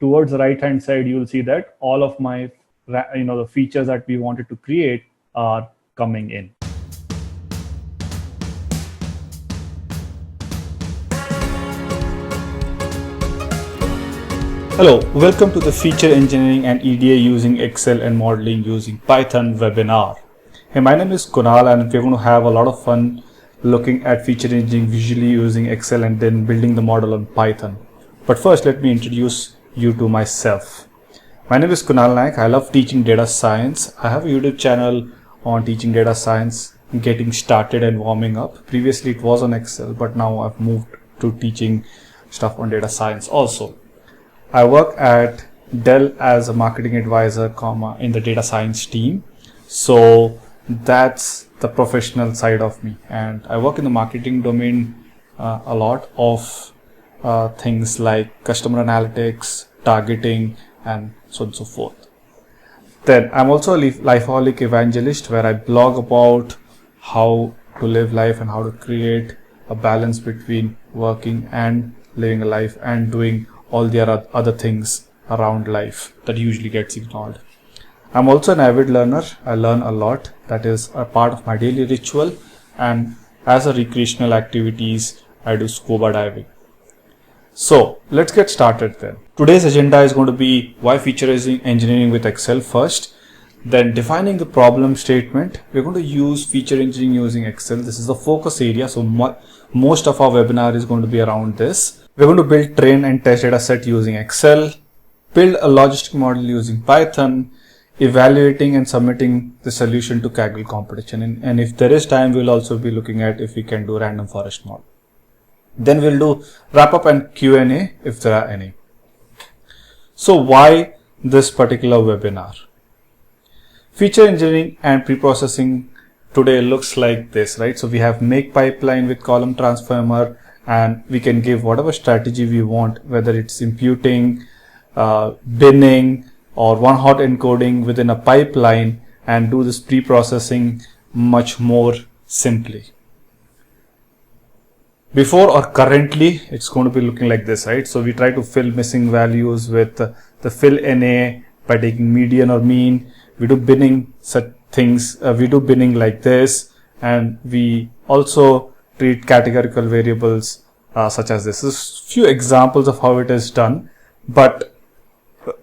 towards the right hand side, you'll see that all of my the features that we wanted to create are coming in. Hello, welcome to the Feature Engineering and EDA using Excel and Modeling using Python webinar. Hey, my name is Kunal and we're going to have a lot of fun looking at feature engineering visually using Excel and then building the model on Python. But first, let me introduce you to myself. My name is Kunal Naik. I love teaching data science. I have a YouTube channel on teaching data science, getting started and warming up. Previously, it was on Excel, but now I've moved to teaching stuff on data science also. I work at Dell as a marketing advisor, in the data science team. So that's the professional side of me. And I work in the marketing domain a lot of things like customer analytics, targeting, and so on and so forth. Then I'm also a lifeaholic evangelist where I blog about how to live life and how to create a balance between working and living a life and doing all the other things around life that usually gets ignored. I'm also an avid learner. I learn a lot. That is a part of my daily ritual. And as a recreational activities, I do scuba diving. So let's get started then. Today's agenda is going to be why feature engineering with Excel first, then defining the problem statement. We're going to use feature engineering using Excel. This is the focus area. So most of our webinar is going to be around this. We're going to build, train and test data set using Excel, build a logistic model using Python, evaluating and submitting the solution to Kaggle competition. And if there is time, we'll also be looking at if we can do random forest model. Then we'll do wrap up and Q&A if there are any. So why this particular webinar? Feature engineering and preprocessing today looks like this, right? So we have make pipeline with column transformer, and we can give whatever strategy we want, whether it's imputing, binning, or one-hot encoding within a pipeline, and do this pre-processing much more simply. Before or currently, it's going to be looking like this, right? So we try to fill missing values with the fill NA by taking median or mean. We do binning such things. We do binning like this, and we also treat categorical variables such as this. This is few examples of how it is done, but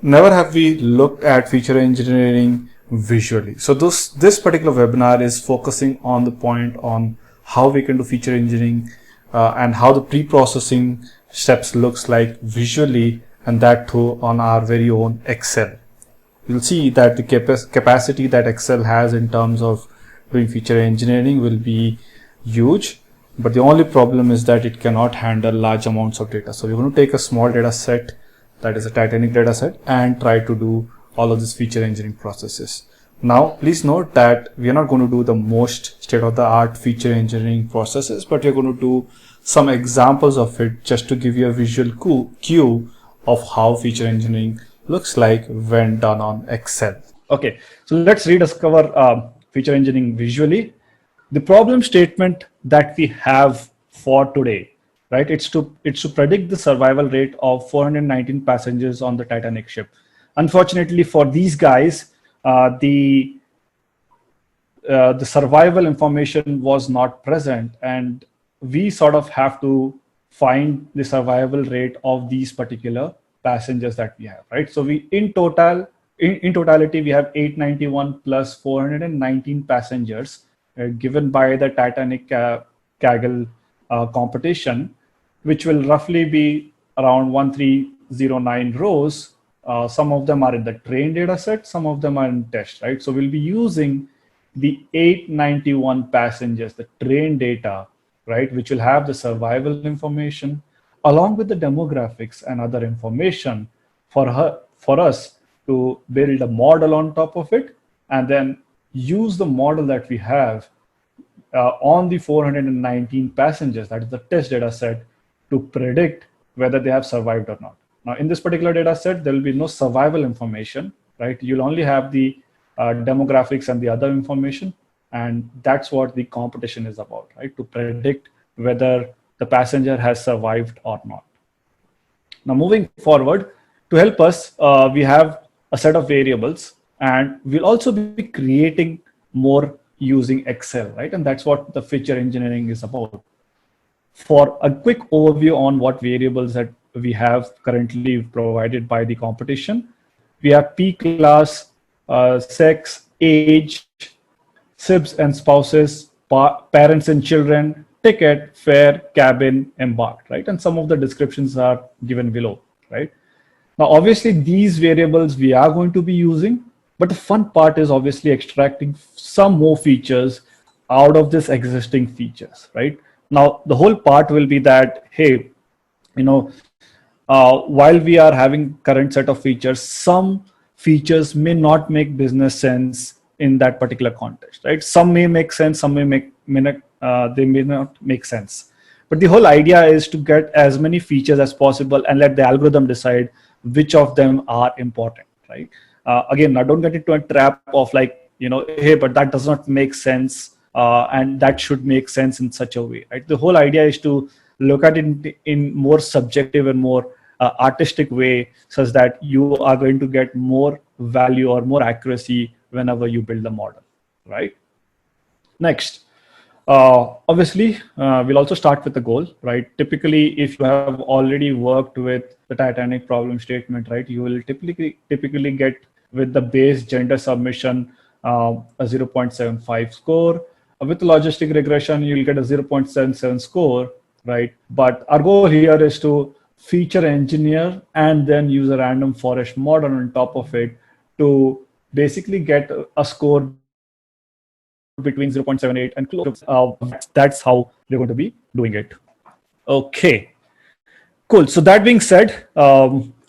never have we looked at feature engineering visually. So this particular webinar is focusing on the point on how we can do feature engineering and how the pre-processing steps looks like visually, and that too on our very own Excel. You'll see that the capacity that Excel has in terms of doing feature engineering will be huge. But the only problem is that it cannot handle large amounts of data. So we're going to take a small data set, that is a Titanic data set, and try to do all of these feature engineering processes. Now, please note that we are not going to do the most state-of-the-art feature engineering processes, but we're going to do some examples of it just to give you a visual cue of how feature engineering looks like when done on Excel. Okay, so let's rediscover feature engineering visually. The problem statement that we have for today, right? It's to predict the survival rate of 419 passengers on the Titanic ship. Unfortunately for these guys, the survival information was not present, and we sort of have to find the survival rate of these particular passengers that we have, right? So we in totality we have 891 plus 419 passengers given by the Titanic Kaggle competition, which will roughly be around 1309 rows. Some of them are in the train data set, some of them are in test, right? So we'll be using the 891 passengers, the train data, right, which will have the survival information along with the demographics and other information for us to build a model on top of it, and then use the model that we have on the 419 passengers, that is the test data set, to predict whether they have survived or not. Now, in this particular data set, there will be no survival information, right? You'll only have the demographics and the other information, and that's what the competition is about, right? To predict whether the passenger has survived or not. Now, moving forward, To help us, we have a set of variables, and we'll also be creating more using Excel, right? And that's what the feature engineering is about. For a quick overview on what variables that we have currently provided by the competition, we have P class, sex, age, SIBs and spouses, parents and children, ticket, fare, cabin, embarked, right? And some of the descriptions are given below, right? Now, obviously, these variables we are going to be using, but the fun part is obviously extracting some more features out of this existing features, right? Now, the whole part will be that, hey, you know, while we are having current set of features, some features may not make business sense in that particular context, right? Some may make sense, some may not, they may not make sense. But the whole idea is to get as many features as possible and let the algorithm decide which of them are important, right? Again, now don't get into a trap of like, hey, but that does not make sense, and that should make sense in such a way, right? The whole idea is to look at it in more subjective and more artistic way, such that you are going to get more value or more accuracy whenever you build the model, right? Next, obviously, we'll also start with the goal, right? Typically, if you have already worked with the Titanic problem statement, right, you will typically get with the base gender submission a 0.75 score. With the logistic regression, you'll get a 0.77 score, right? But our goal here is to feature engineer and then use a random forest model on top of it to basically get a score between 0.78 and close. That's how we're going to be doing it. Okay, cool. So that being said,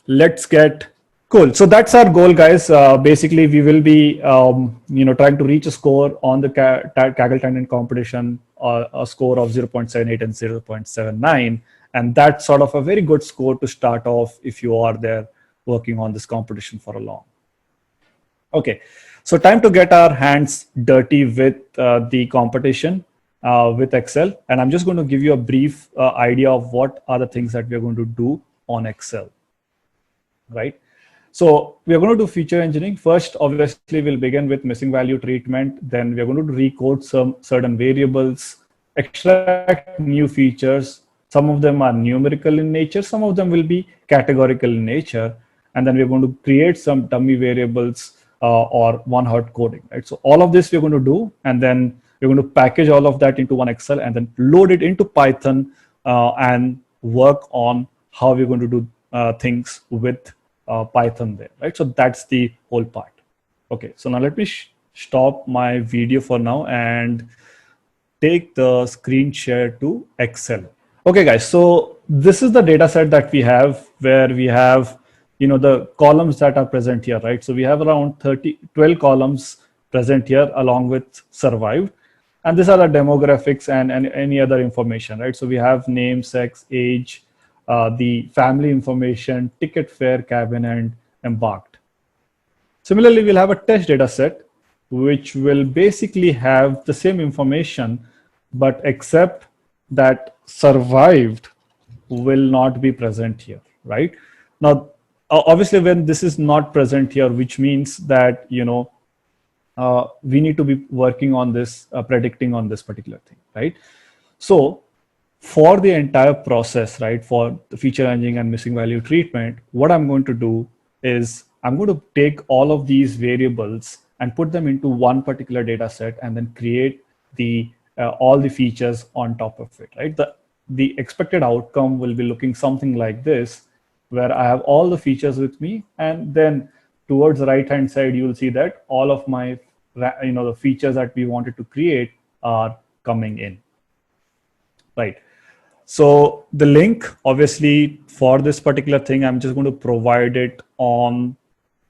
let's get cool. So that's our goal, guys. Basically, we will be trying to reach a score on the Kaggle tangent competition, a score of 0.78 and 0.79, and that's sort of a very good score to start off if you are there working on this competition for a long. Okay, so time to get our hands dirty with the competition with Excel. And I'm just going to give you a brief idea of what are the things that we're going to do on Excel, right? So we're going to do feature engineering. First, obviously, we'll begin with missing value treatment. Then we're going to recode some certain variables, extract new features. Some of them are numerical in nature. Some of them will be categorical in nature. And then we're going to create some dummy variables or one-hot coding, right? So all of this we're going to do, and then we're going to package all of that into one Excel and then load it into Python and work on how we're going to do things with Python there, right? So that's the whole part. Okay, so now let me stop my video for now and take the screen share to Excel. Okay, guys, so this is the data set that we have, where we have the columns that are present here, right? So we have around 12 columns present here along with survived. And these are the demographics and any other information, right? So we have name, sex, age, the family information, ticket, fare, cabin, and embarked. Similarly, we'll have a test data set, which will basically have the same information, but except that survived will not be present here, right? Now, obviously, when this is not present here, which means that we need to be working on this, predicting on this particular thing, right? So for the entire process, right, for the feature engineering and missing value treatment, what I'm going to do is I'm going to take all of these variables and put them into one particular data set and then create the all the features on top of it, right? The expected outcome will be looking something like this, where I have all the features with me, and then towards the right hand side, you will see that all of my the features that we wanted to create are coming in, right? So the link, obviously, for this particular thing, I'm just going to provide it on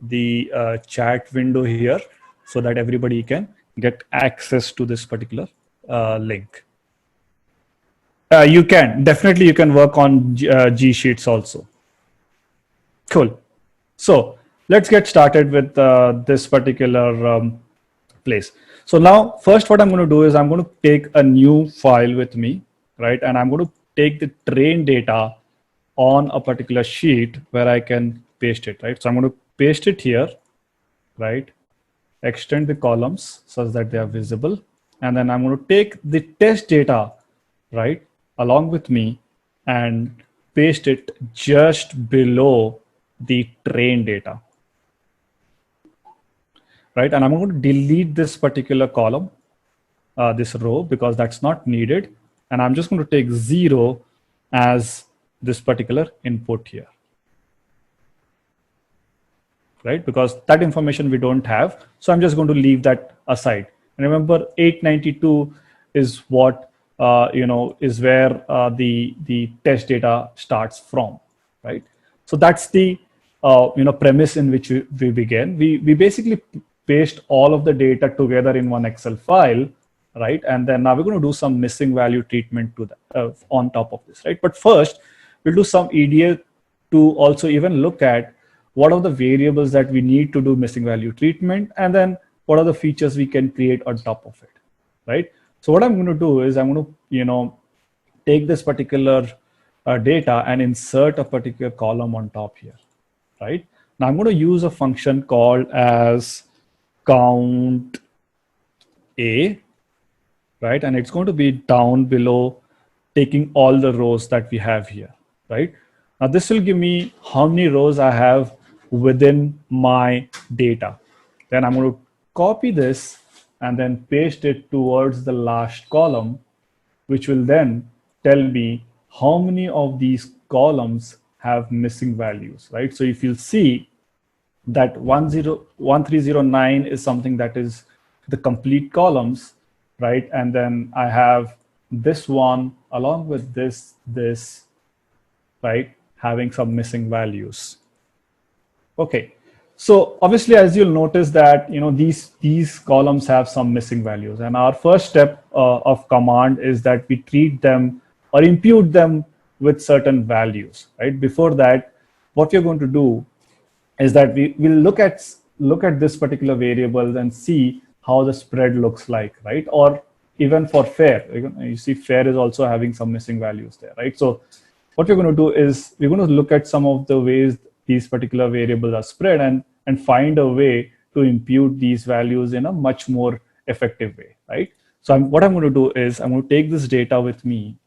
the chat window here so that everybody can get access to this particular link. You can work on G Sheets also. Cool. So let's get started with this particular place. So now, first, what I'm going to do is I'm going to take a new file with me, right? And I'm going to take the train data on a particular sheet where I can paste it, right? So I'm going to paste it here, right? Extend the columns such that they are visible. And then I'm going to take the test data, right, along with me and paste it just below the train data, right? And I'm going to delete this particular column, this row, because that's not needed. And I'm just going to take 0 as this particular input here, right? Because that information we don't have. So I'm just going to leave that aside. And remember, 892 is what, is where the test data starts from, right? So that's the, premise in which we begin. We basically paste all of the data together in one Excel file, right? And then now we're going to do some missing value treatment to that on top of this, right? But first, we'll do some EDA to also even look at what are the variables that we need to do missing value treatment, and then what are the features we can create on top of it, right? So what I'm going to do is I'm going to, take this particular data and insert a particular column on top here, right? Now I'm going to use a function called as count A, right? And it's going to be down below, taking all the rows that we have here, right? Now this will give me how many rows I have within my data. Then I'm going to copy this and then paste it towards the last column, which will then tell me how many of these columns have missing values, right? So if you'll see that 1309 is something that is the complete columns, right? And then I have this one along with this, right, having some missing values. Okay, so obviously, as you'll notice that these columns have some missing values, and our first step of command is that we treat them or impute them with certain values, right? Before that, what we're going to do is that we will look at this particular variable and see how the spread looks like, right? Or even for fair, you see fair is also having some missing values there, right? So what we're going to do is we're going to look at some of the ways these particular variables are spread and find a way to impute these values in a much more effective way, right? So what I'm going to do is I'm going to take this data with me,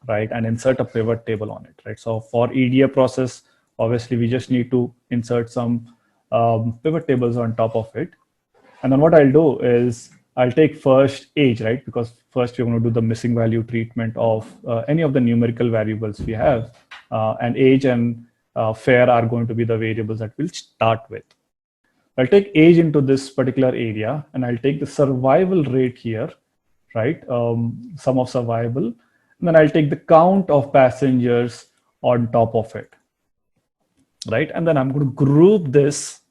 right, and insert a pivot table on it, right? So for EDA process, obviously we just need to insert some pivot tables on top of it. And then what I'll do is I'll take first age, right? Because first we're going to do the missing value treatment of any of the numerical variables we have, and age and fair are going to be the variables that we'll start with. I'll take age into this particular area, and I'll take the survival rate here, right? Sum of survival. And then I'll take the count of passengers on top of it, right? And then I'm going to group this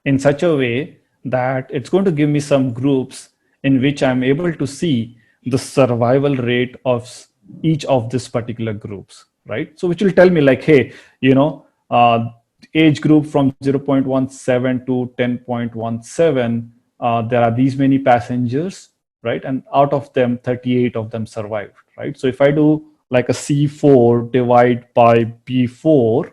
in such a way that it's going to give me some groups in which I'm able to see the survival rate of each of these particular groups, right? So which will tell me like, hey, age group from 0.17 to 10.17, there are these many passengers, right? And out of them, 38 of them survived, right? So if I do like a C4 divide by B4,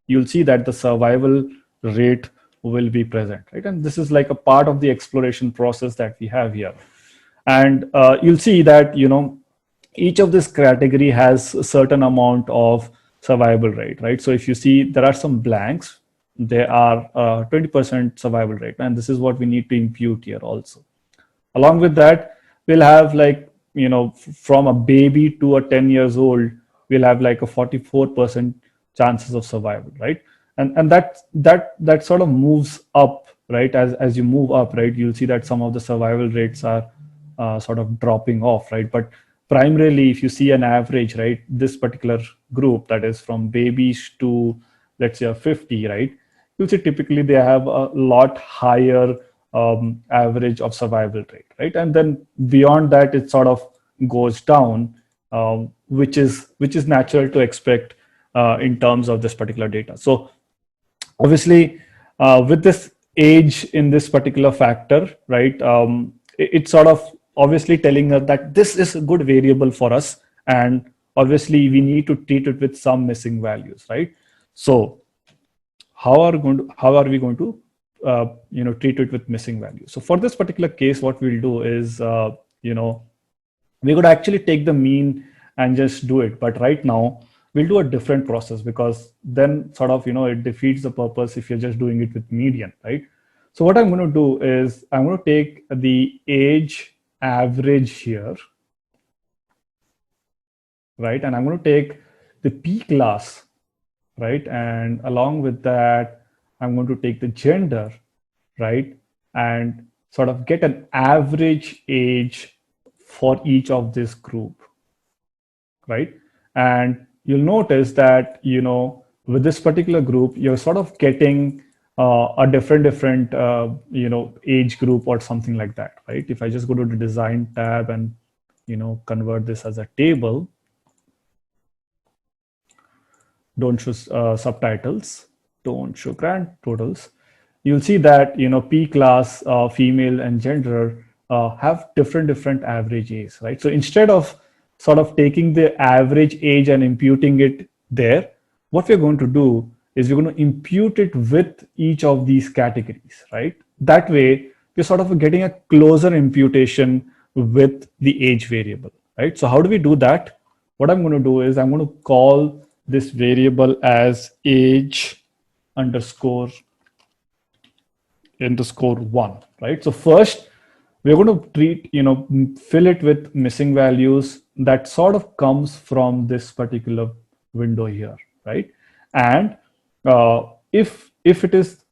you'll see that the survival rate will be present, right? And this is like a part of the exploration process that we have here. And you'll see that, each of this category has a certain amount of survival rate, right? So if you see there are some blanks, there are 20% survival rate, and this is what we need to impute here also. Along with that, we'll have like, from a baby to a 10 years old, we'll have like a 44% chances of survival, right? And that sort of moves up, right? As you move up, right, you'll see that some of the survival rates are sort of dropping off, right? But primarily, if you see an average, right, this particular group that is from babies to, let's say, 50, right, you'll see typically they have a lot higher average of survival rate, right? And then beyond that, it sort of goes down, which is natural to expect in terms of this particular data. So obviously, with this age in this particular factor, right, it's sort of obviously telling us that this is a good variable for us, and obviously we need to treat it with some missing values, right? So how are we going to treat it with missing value? So for this particular case, what we'll do is we could actually take the mean and just do it, but right now we'll do a different process, because then sort of it defeats the purpose if you're just doing it with median, right? So what I'm going to do is I'm going to take the age average here, right? And I'm going to take the P class, right? And along with that, I'm going to take the gender, right? And sort of get an average age for each of this group, right? And you'll notice that, with this particular group, you're sort of getting a different age group or something like that, right? If I just go to the design tab and convert this as a table, don't show subtitles, don't show grand totals, you'll see that P class, female and gender have different average age, right? So instead of sort of taking the average age and imputing it there, what we're going to do is we're going to impute it with each of these categories, right? That way we're sort of getting a closer imputation with the age variable, right? So how do we do that? What I'm going to do is I'm going to call this variable as age underscore 1, right? So first we're going to fill it with missing values that sort of comes from this particular window here, right? And if it is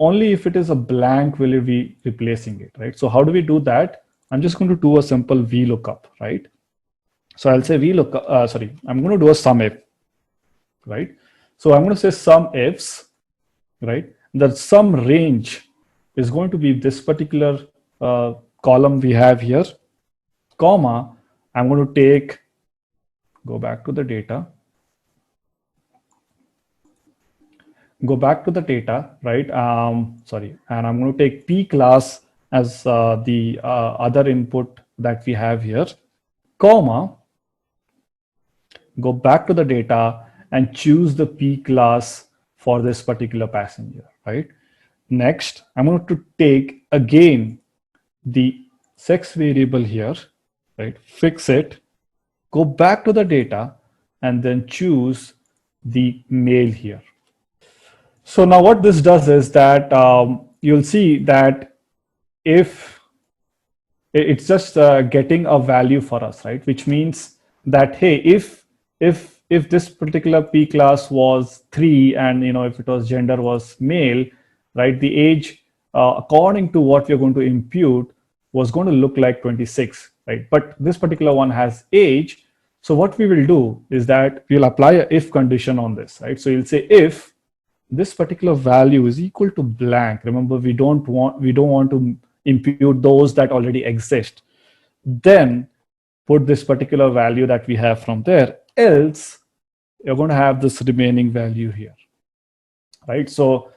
a blank, will it be replacing it, right? So how do we do that? I'm just going to do a simple VLOOKUP, right? So I'll say VLOOKUP, I'm going to do a SUMIF, right? So I'm going to say SUMIFs, right? The sum range is going to be this particular column we have here, comma, I'm going to go back to the data, right? And I'm going to take P class as the other input that we have here, comma, go back to the data and choose the P class for this particular passenger, right? Next, I'm going to take again the sex variable here, right? Fix it, go back to the data, and then choose the male here. So now what this does is that you'll see that if it's just getting a value for us, right? Which means that, hey, if this particular P class was 3 and if it was gender was male, right, the age according to what we're going to impute was going to look like 26, right? But this particular one has age. So what we will do is that we'll apply a if condition on this, right? So you'll say if this particular value is equal to blank. Remember, we don't want to impute those that already exist. Then put this particular value that we have from there, else you're going to have this remaining value here, right? So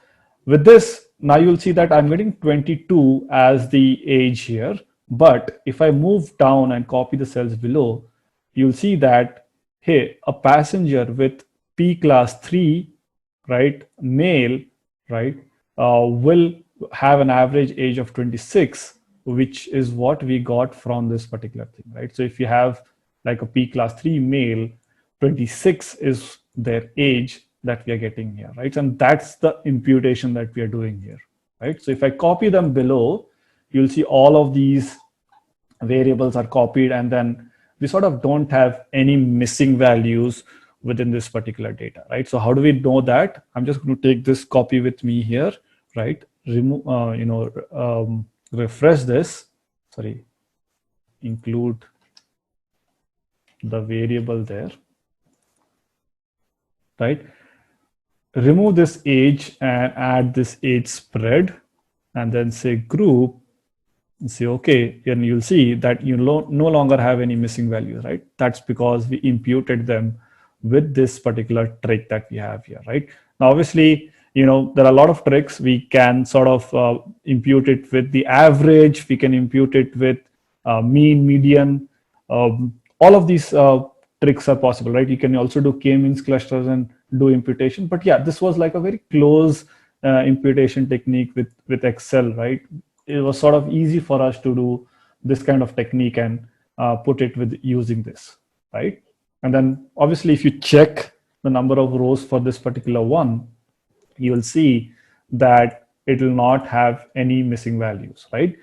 with this, now you'll see that I'm getting 22 as the age here. But if I move down and copy the cells below, you'll see that, hey, a passenger with P class 3, right, male, right, will have an average age of 26, which is what we got from this particular thing, right? So if you have like a P class 3 male, 26 is their age that we are getting here, right? And that's the imputation that we are doing here, right? So if I copy them below, you'll see all of these variables are copied, and then we sort of don't have any missing values within this particular data, right? So how do we know that? I'm just going to take this copy with me here, right? Remove, refresh this, include the variable there, right? Remove this age and add this age spread, and then say group, and say okay, and you'll see that you no longer have any missing values, right? That's because we imputed them with this particular trick that we have here, right? Now, obviously, there are a lot of tricks. We can sort of impute it with the average. We can impute it with mean, median. All of these tricks are possible, right? You can also do k-means clusters and do imputation. But yeah, this was like a very close imputation technique with Excel, right? It was sort of easy for us to do this kind of technique and put it with using this, right? And then obviously, if you check the number of rows for this particular one, you will see that it will not have any missing values, right?